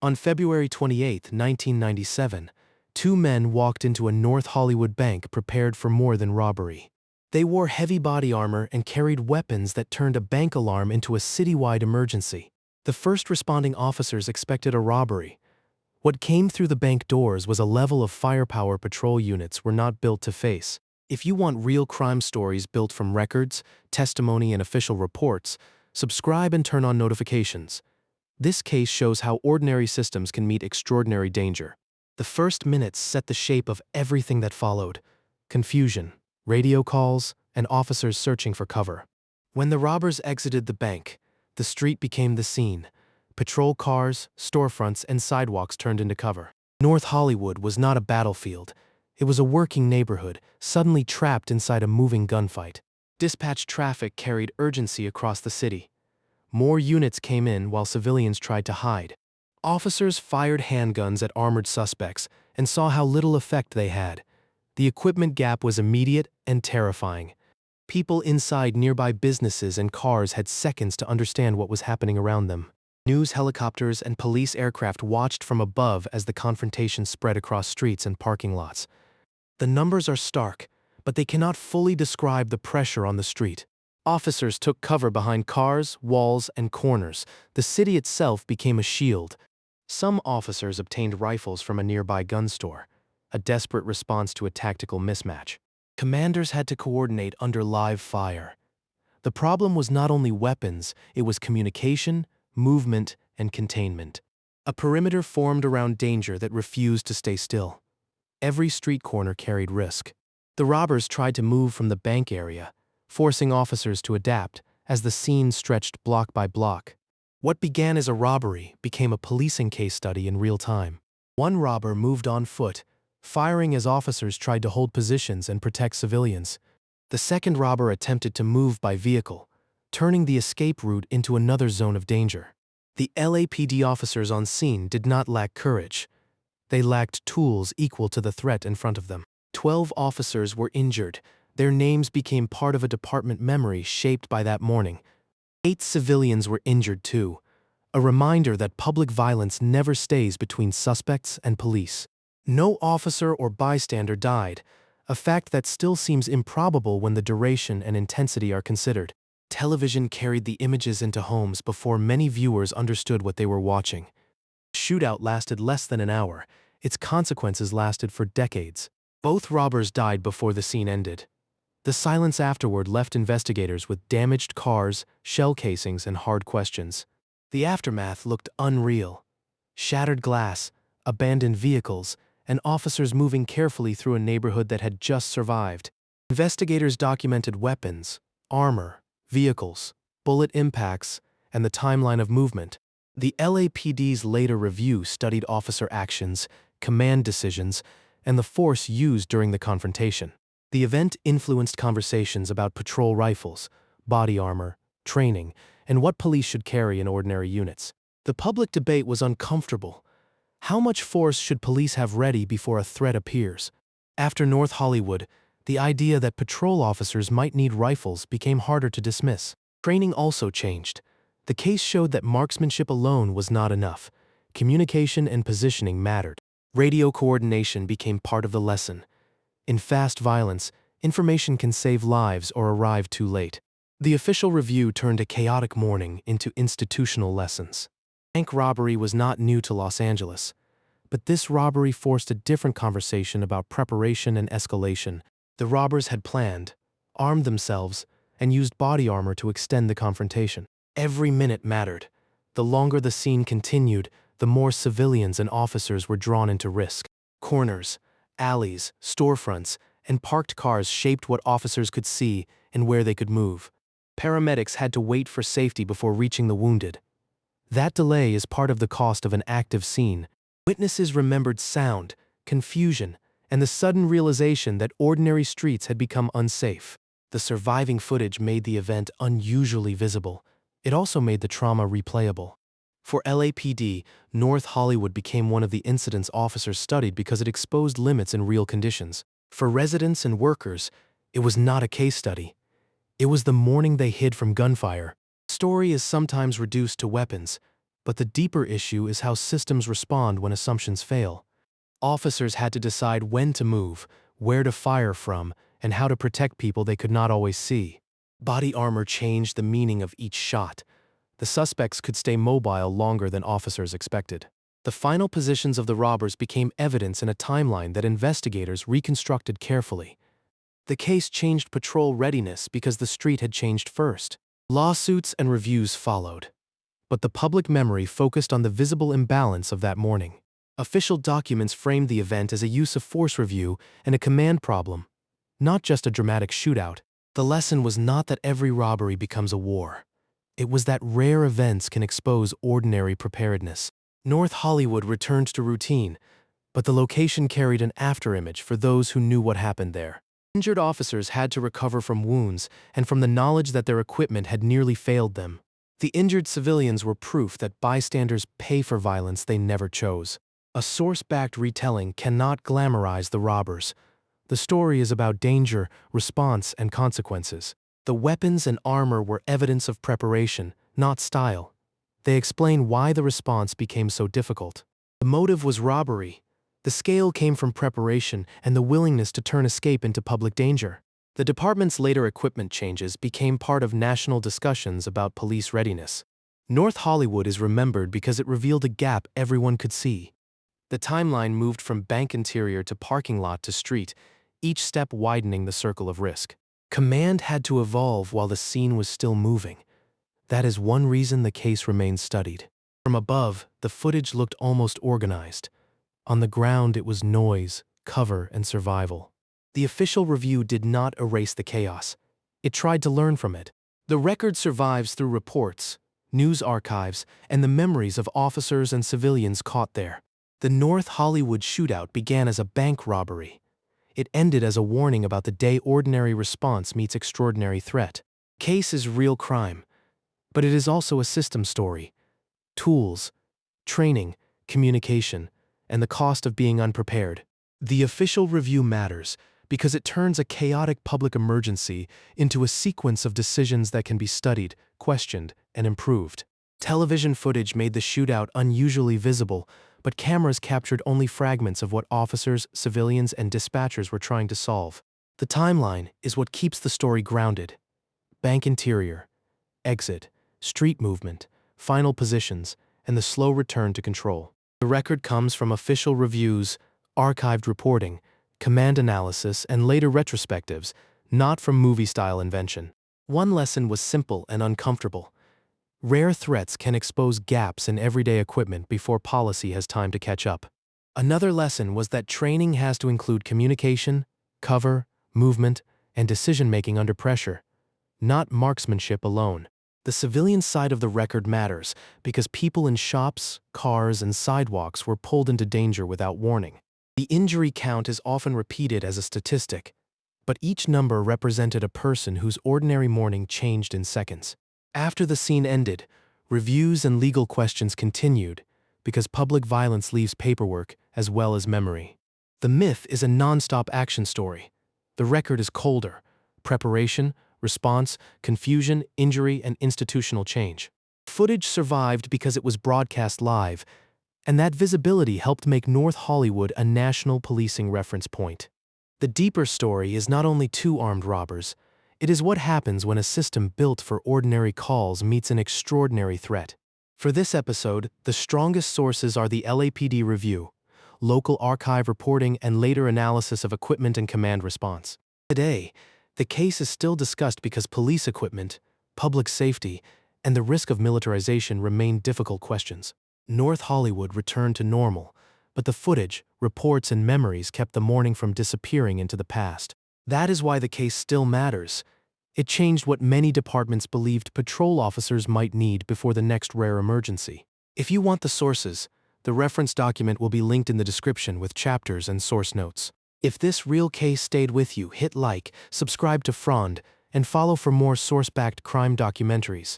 On February 28, 1997, two men walked into a North Hollywood bank prepared for more than robbery. They wore heavy body armor and carried weapons that turned a bank alarm into a citywide emergency. The first responding officers expected a robbery. What came through the bank doors was a level of firepower patrol units were not built to face. If you want real crime stories built from records, testimony, and official reports, subscribe and turn on notifications. This case shows how ordinary systems can meet extraordinary danger. The first minutes set the shape of everything that followed: confusion, radio calls, and officers searching for cover. When the robbers exited the bank, the street became the scene. Patrol cars, storefronts, and sidewalks turned into cover. North Hollywood was not a battlefield. It was a working neighborhood, suddenly trapped inside a moving gunfight. Dispatch traffic carried urgency across the city. More units came in while civilians tried to hide. Officers fired handguns at armored suspects and saw how little effect they had. The equipment gap was immediate and terrifying. People inside nearby businesses and cars had seconds to understand what was happening around them. News helicopters and police aircraft watched from above as the confrontation spread across streets and parking lots. The numbers are stark, but they cannot fully describe the pressure on the street. Officers took cover behind cars, walls, and corners. The city itself became a shield. Some officers obtained rifles from a nearby gun store, a desperate response to a tactical mismatch. Commanders had to coordinate under live fire. The problem was not only weapons, it was communication, movement, and containment. A perimeter formed around danger that refused to stay still. Every street corner carried risk. The robbers tried to move from the bank area, forcing officers to adapt as the scene stretched block by block. What began as a robbery became a policing case study in real time. One robber moved on foot, firing as officers tried to hold positions and protect civilians. The second robber attempted to move by vehicle, turning the escape route into another zone of danger. The LAPD officers on scene did not lack courage. They lacked tools equal to the threat in front of them. 12 officers were injured. Their names became part of a department memory shaped by that morning. 8 civilians were injured too, a reminder that public violence never stays between suspects and police. No officer or bystander died, a fact that still seems improbable when the duration and intensity are considered. Television carried the images into homes before many viewers understood what they were watching. The shootout lasted less than an hour. Its consequences lasted for decades. Both robbers died before the scene ended. The silence afterward left investigators with damaged cars, shell casings, and hard questions. The aftermath looked unreal. Shattered glass, abandoned vehicles, and officers moving carefully through a neighborhood that had just survived. Investigators documented weapons, armor, vehicles, bullet impacts, and the timeline of movement. The LAPD's later review studied officer actions, command decisions, and the force used during the confrontation. The event influenced conversations about patrol rifles, body armor, training, and what police should carry in ordinary units. The public debate was uncomfortable. How much force should police have ready before a threat appears? After North Hollywood, the idea that patrol officers might need rifles became harder to dismiss. Training also changed. The case showed that marksmanship alone was not enough. Communication and positioning mattered. Radio coordination became part of the lesson. In fast violence, information can save lives or arrive too late. The official review turned a chaotic morning into institutional lessons. Bank robbery was not new to Los Angeles, but this robbery forced a different conversation about preparation and escalation. The robbers had planned, armed themselves, and used body armor to extend the confrontation. Every minute mattered. The longer the scene continued, the more civilians and officers were drawn into risk. Corners, alleys, storefronts, and parked cars shaped what officers could see and where they could move. Paramedics had to wait for safety before reaching the wounded. That delay is part of the cost of an active scene. Witnesses remembered sound, confusion, and the sudden realization that ordinary streets had become unsafe. The surviving footage made the event unusually visible. It also made the trauma replayable. For LAPD, North Hollywood became one of the incidents officers studied because it exposed limits in real conditions. For residents and workers, it was not a case study. It was the morning they hid from gunfire. Story is sometimes reduced to weapons, But the deeper issue is how systems respond when assumptions fail. Officers had to decide when to move, where to fire from, and how to protect people they could not always see. Body armor changed the meaning of each shot. The suspects could stay mobile longer than officers expected. The final positions of the robbers became evidence in a timeline that investigators reconstructed carefully. The case changed patrol readiness because the street had changed first. Lawsuits and reviews followed. But the public memory focused on the visible imbalance of that morning. Official documents framed the event as a use of force review and a command problem, not just a dramatic shootout. The lesson was not that every robbery becomes a war. It was that rare events can expose ordinary preparedness. North Hollywood returned to routine, but the location carried an afterimage for those who knew what happened there. Injured officers had to recover from wounds and from the knowledge that their equipment had nearly failed them. The injured civilians were proof that bystanders pay for violence they never chose. A source-backed retelling cannot glamorize the robbers. The story is about danger, response, and consequences. The weapons and armor were evidence of preparation, not style. They explain why the response became so difficult. The motive was robbery. The scale came from preparation and the willingness to turn escape into public danger. The department's later equipment changes became part of national discussions about police readiness. North Hollywood is remembered because it revealed a gap everyone could see. The timeline moved from bank interior to parking lot to street, each step widening the circle of risk. Command had to evolve while the scene was still moving. That is one reason the case remains studied. From above, the footage looked almost organized. On the ground, it was noise, cover, and survival. The official review did not erase the chaos. It tried to learn from it. The record survives through reports, news archives, and the memories of officers and civilians caught there. The North Hollywood shootout began as a bank robbery. It ended as a warning about the day ordinary response meets extraordinary threat. Case is real crime, but it is also a system story. Tools, training, communication, and the cost of being unprepared. The official review matters because it turns a chaotic public emergency into a sequence of decisions that can be studied, questioned, and improved. Television footage made the shootout unusually visible, but cameras captured only fragments of what officers, civilians, and dispatchers were trying to solve. The timeline is what keeps the story grounded. Bank interior, exit, street movement, final positions, and the slow return to control. The record comes from official reviews, archived reporting, command analysis, and later retrospectives, not from movie-style invention. One lesson was simple and uncomfortable. Rare threats can expose gaps in everyday equipment before policy has time to catch up. Another lesson was that training has to include communication, cover, movement, and decision-making under pressure, not marksmanship alone. The civilian side of the record matters because people in shops, cars, and sidewalks were pulled into danger without warning. The injury count is often repeated as a statistic, but each number represented a person whose ordinary morning changed in seconds. After the scene ended, reviews and legal questions continued because public violence leaves paperwork as well as memory. The myth is a non-stop action story. The record is colder: preparation, response, confusion, injury, and institutional change. Footage survived because it was broadcast live, and that visibility helped make North Hollywood a national policing reference point. The deeper story is not only two armed robbers, it is what happens when a system built for ordinary calls meets an extraordinary threat. For this episode, the strongest sources are the LAPD review, local archive reporting, and later analysis of equipment and command response. Today, the case is still discussed because police equipment, public safety, and the risk of militarization remain difficult questions. North Hollywood returned to normal, but the footage, reports, and memories kept the morning from disappearing into the past. That is why the case still matters. It changed what many departments believed patrol officers might need before the next rare emergency. If you want the sources, the reference document will be linked in the description with chapters and source notes. If this real case stayed with you, hit like, subscribe to Frond, and follow for more source-backed crime documentaries.